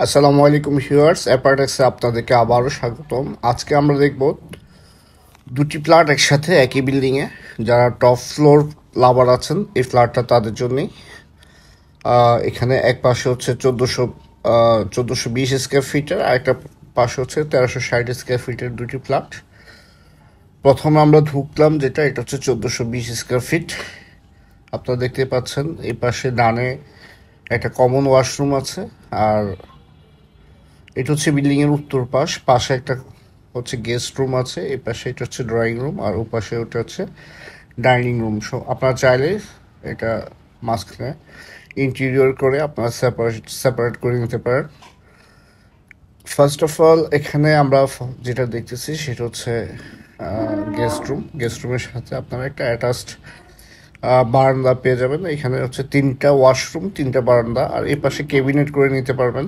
আসসালামু আলাইকুম ভিউয়ার্স, অ্যাপারটেক্সে আপনাদেরকে আবারও স্বাগতম। আজকে আমরা দেখব দুটি ফ্ল্যাট একসাথে একই বিল্ডিংয়ে। যারা টপ ফ্লোর লাভার আছেন, এই ফ্ল্যাটটা তাদের জন্যই। এখানে এক পাশে হচ্ছে 1420 স্কোয়ার ফিটের, আর একটা পাশে হচ্ছে 1360 স্কোয়ার ফিটের দুটি ফ্ল্যাট। প্রথমে আমরা ঢুকলাম, এটা হচ্ছে 1420 স্কোয়ার ফিট। আপনারা দেখতে পাচ্ছেন এই পাশে ডানে একটা কমন ওয়াশরুম আছে, আর এটা হচ্ছে বিল্ডিং এর উত্তর পাশে একটা হচ্ছে গেস্ট রুম আছে। এই পাশে এটা হচ্ছে ড্রয়িং রুম, আর ও পাশে ওটা হচ্ছে ডাইনিং রুম। সো আপনারা চাইলে এটা মাঝখানে ইন্টেরিয়র করে আপনারা সেপারেট করে নিতে পারেন। ফার্স্ট অফ অল এখানে আমরা যেটা দেখতেছি সেটা হচ্ছে গেস্ট রুমের সাথে আপনারা একটা অ্যাটাচড বারান্দা পেয়ে যাবেন। এখানে হচ্ছে তিনটা ওয়াশরুম, তিনটা বারান্দা, আর এই পাশে ক্যাবিনেট করে নিতে পারবেন।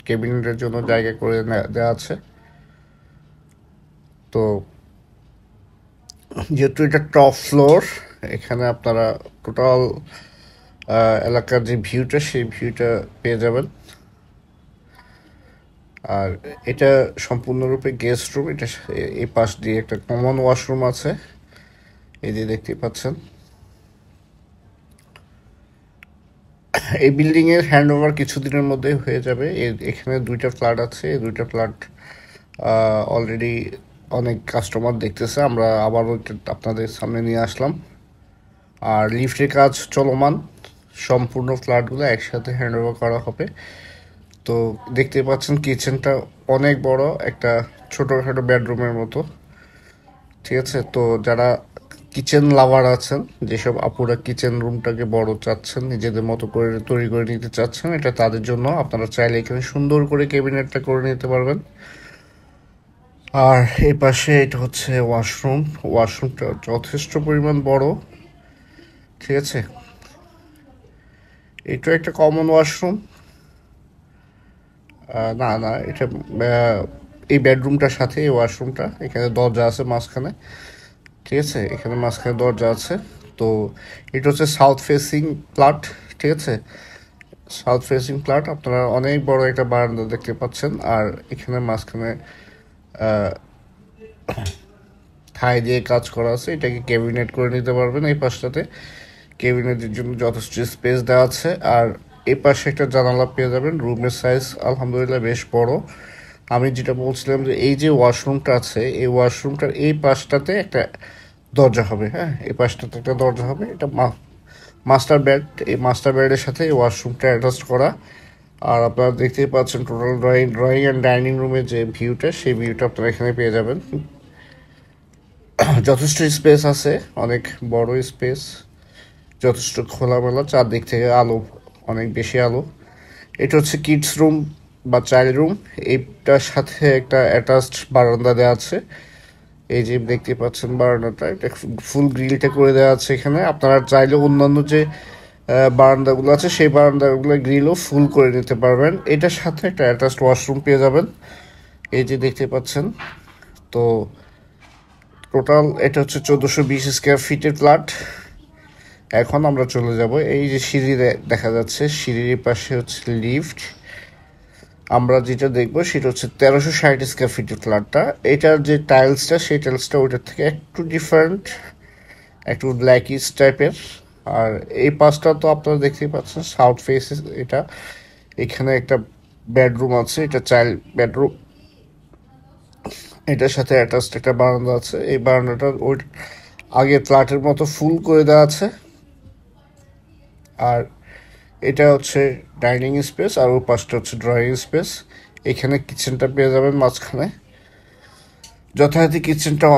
ক্যাবিনেটের জন্য জায়গা করে দেওয়া আছে। তো যেহেতু এটা টপ ফ্লোর, এখানে আপনারা টোটাল এলাকার যে ভিউটা সেই ভিউটা পেয়ে যাবেন। আর এটা সম্পূর্ণরূপে গেস্ট রুম। এটা এই পাশ দিয়ে একটা কমন ওয়াশরুম আছে, এই যে দেখতে পাচ্ছেন। এই বিল্ডিং এর হ্যান্ড ওভার কিছুদিনের মধ্যে হয়ে যাবে। এখানে দুইটা ফ্ল্যাট আছে, এই দুইটা ফ্ল্যাট অলরেডি অনেক কাস্টমার দেখতেছে। আমরা আবারও আপনাদের সামনে নিয়ে আসলাম। আর লিফটের কাজ চলমান, সম্পূর্ণ ফ্ল্যাটগুলো একসাথে হ্যান্ড ওভার করা হবে। তো দেখতে পাচ্ছেন কিচেনটা অনেক বড়, একটা ছোটোখাটো বেডরুমের মতো। ঠিক আছে, তো যারা কিচেন লাভার আছেন, যেসব আপুরা কিচেন রুমটাকে বড় চাচ্ছেন, নিজেদের মতো করে তৈরি করে নিতে চাচ্ছেন, এটা তাদের জন্য। আপনারা চাইলে এখানে সুন্দর করে ক্যাবিনেটটা করে নিতে পারবেন। আর এই পাশে এটা হচ্ছে ওয়াশরুম। ওয়াশরুমটা যথেষ্ট পরিমাণ বড়। ঠিক আছে, এটা একটা কমন ওয়াশরুম। না না, এটা এই বেডরুমটার সাথে এই ওয়াশরুমটা, এখানে দরজা আছে মাঝখানে। ঠিক আছে, এখানে মাঝখানে দরজা আছে। তো এটা হচ্ছে সাউথ ফেসিং ফ্ল্যাট। ঠিক আছে, সাউথ ফেসিং ফ্ল্যাট। আপনারা অনেক বড় একটা বারান্দা দেখতে পাচ্ছেন, আর এখানে মাঝখানে থাই দিয়ে কাজ করা আছে। এটাকে ক্যাবিনেট করে নিতে পারবেন। এই পাশটাতে ক্যাবিনেটের জন্য যথেষ্ট স্পেস দেওয়া আছে। আর এই পাশে একটা জানালা পেয়ে যাবেন। রুমের সাইজ আলহামদুলিল্লাহ বেশ বড়। আমি যেটা বলছিলাম যে এই যে ওয়াশরুমটা আছে, এই ওয়াশরুমটার এই পাশটাতে একটা দরজা হবে। হ্যাঁ, এই পাশটাতে একটা দরজা হবে। এটা মাস্টার বেড। এই মাস্টার বেডের সাথে এই ওয়াশরুমটা অ্যাটাচ করা। আর আপনারা দেখতেই পাচ্ছেন টোটাল ড্রয়িং অ্যান্ড ডাইনিং রুমের যে ভিউটা, সেই ভিউটা আপনারা এখানে পেয়ে যাবেন। যথেষ্ট স্পেস আছে, অনেক বড় স্পেস, যথেষ্ট খোলামেলা, চারদিক থেকে আলো, অনেক বেশি আলো। এটা হচ্ছে কিডস রুম বা চাইল্ড রুম। এইটার সাথে একটা অ্যাটাচড বারান্দা দেওয়া আছে। এই যে দেখতে পাচ্ছেন বারান্দাটা, এটা ফুল গ্রিলটা করে দেওয়া আছে এখানে। আপনারা চাইলে অন্যান্য যে বারান্দাগুলো আছে সেই বারান্দাগুলো গ্রিলও ফুল করে নিতে পারবেন। এটার সাথে একটা অ্যাটাচড ওয়াশরুম পেয়ে যাবেন, এই যে দেখতে পাচ্ছেন। তো টোটাল এটা হচ্ছে 1420 স্কোয়ার ফিটের ফ্ল্যাট। এখন আমরা চলে যাব, এই যে সিঁড়ি দেখা যাচ্ছে, সিঁড়ির পাশে হচ্ছে লিফট। আমরা যেটা দেখবো সেটা হচ্ছে 1360 স্কোয়ার ফিটের ফ্ল্যাটটা। এটার যে টাইলসটা, সেই টাইলসটা ওইটার থেকে একটু ডিফারেন্ট, একটু ব্ল্যাকিশ টাইপের। আর এই পাশটা তো আপনারা দেখতেই পাচ্ছেন, সাউথ ফেস এটা। এখানে একটা বেডরুম আছে, এটা চাইল্ড বেডরুম। এটার সাথে অ্যাটাচড একটা বারান্দা আছে। এই বারান্দাটা ওই আগে ফ্ল্যাটের মতো ফুল করে দেওয়া আছে। আর এটা হচ্ছে ডাইনিং স্পেস, আর ওর পাশটা হচ্ছে ড্রয়িং স্পেস। এখানে কিচেনটা পেয়ে যাবেন মাঝখানে। যথারীতি কিচেনটা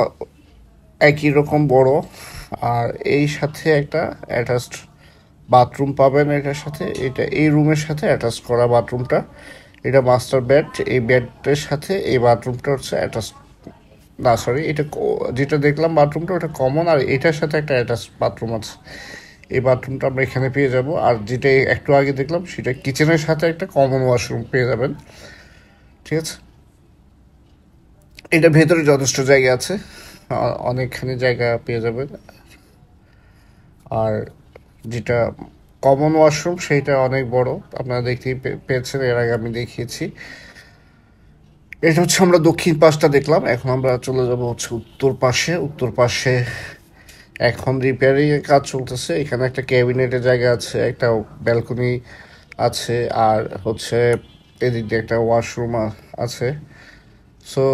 একই রকম বড়। আর এই সাথে একটা অ্যাটাচড বাথরুম পাবেন এটার সাথে। এটা এই রুমের সাথে অ্যাটাচ করা বাথরুমটা। এটা মাস্টার বেড। এই বেডের সাথে এই বাথরুমটা হচ্ছে অ্যাটাচ, না সরি, এটা যেটা দেখলাম বাথরুমটা ওটা কমন, আর এটার সাথে একটা অ্যাটাচ বাথরুম আছে। এই বাথরুমটা আমরা এখানে পেয়ে যাব। আর যেটা একটু আগে দেখলাম সেটা কিচেনের সাথে একটা কমন ওয়াশরুম পেয়ে যাবেন। ঠিক আছে, এটা ভেতরে যথেষ্ট জায়গা আছে, অনেকখানি জায়গা পেয়ে যাবেন। আর যেটা কমন ওয়াশরুম সেইটা অনেক বড়, আপনারা দেখতেই পেয়েছেন, এর আগে আমি দেখিয়েছি। এটা হচ্ছে আমরা দক্ষিণ পাশটা দেখলাম, এখন আমরা চলে যাব হচ্ছে উত্তর পাশে। উত্তর পাশে এখন রিপেয়ারিং এর কাজ চলতেছে। এখানে একটা ক্যাবিনেটের জায়গা আছে, একটা ব্যালকনি আছে, আর হচ্ছে এদিক দিয়ে একটা ওয়াশরুম আছে। সো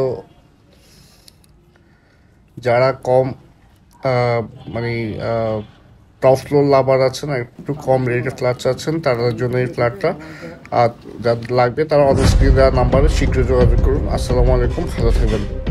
যারা কম মানে টপ ফ্লোর লাভার আছেন, একটু কম রেটে ফ্ল্যাট চাচ্ছেন, তাদের জন্য এই ফ্ল্যাটটা। আর যাদের লাগবে তারা অন স্ক্রিনে দেওয়া নাম্বারে শীঘ্রই যোগাযোগ করুন। আসসালামু আলাইকুম, ভালো থাকবেন।